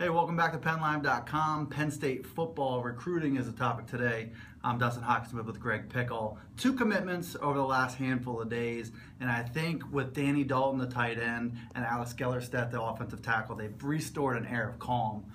Hey, welcome back to PennLive.com. Penn State football recruiting is the topic today. I'm Dustin Hockensmith with Greg Pickel. Two commitments over the last handful of days, and I think with Danny Dalton, the tight end, and Alex Gellerstedt, the offensive tackle, they've restored an air of calm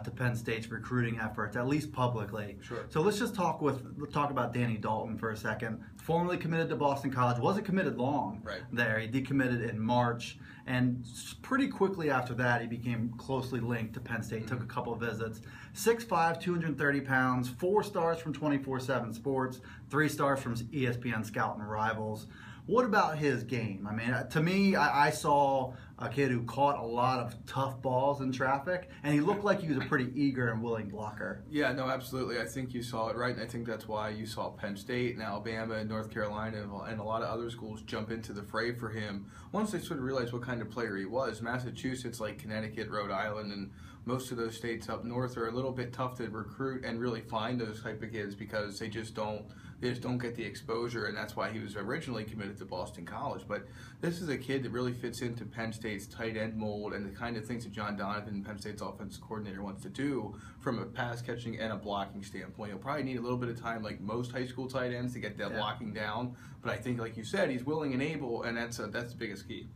to Penn State's recruiting efforts, at least publicly. Sure. So let's just talk about Danny Dalton for a second. Formerly committed to Boston College, wasn't committed long there. He decommitted in March, and pretty quickly after that, he became closely linked to Penn State. Took a couple of visits. 6'5", 230 pounds, 4 stars from 24/7 Sports, 3 stars from ESPN Scout and Rivals. What about his game? I mean, to me, I saw a kid who caught a lot of tough balls in traffic, and he looked like he was a pretty eager and willing blocker. Yeah, no, absolutely. I think you saw it right, and I think that's why you saw Penn State and Alabama and North Carolina and a lot of other schools jump into the fray for him once they sort of realized what kind of player he was. Massachusetts, like Connecticut, Rhode Island, and most of those states up north are a little bit tough to recruit and really find those type of kids because they just don't get the exposure, and that's why he was originally committed to Boston College. But this is a kid that really fits into Penn State's tight end mold and the kind of things that John Donovan, Penn State's offensive coordinator, wants to do from a pass catching and a blocking standpoint. He'll probably need a little bit of time, like most high school tight ends, to get that blocking down. But I think, like you said, he's willing and able, and that's the biggest key.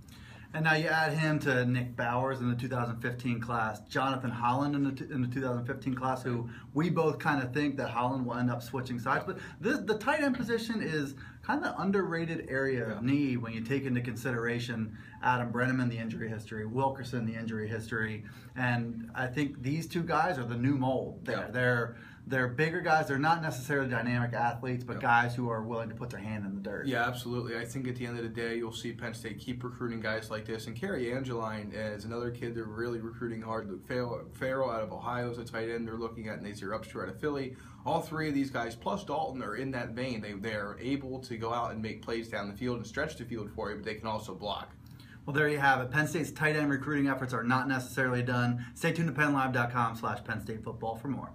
And now you add him to Nick Bowers in the 2015 class, Jonathan Holland in the 2015 class, who we both kind of think that Holland will end up switching sides. But the tight end position is kind of underrated area of need when you take into consideration Adam Brenneman, the injury history, Wilkerson, the injury history. And I think these two guys are the new mold there. They're bigger guys. They're not necessarily dynamic athletes, but guys who are willing to put their hand in the dirt. Yeah, absolutely. I think at the end of the day, you'll see Penn State keep recruiting guys like this. And Kerry Angeline is another kid they're really recruiting hard. Luke Farrell out of Ohio is a tight end they're looking at. Nazir Upshur out of Philly. All three of these guys, plus Dalton, are in that vein. They're able to go out and make plays down the field and stretch the field for you, but they can also block. Well, there you have it. Penn State's tight end recruiting efforts are not necessarily done. Stay tuned to PennLive.com/Penn State Football for more.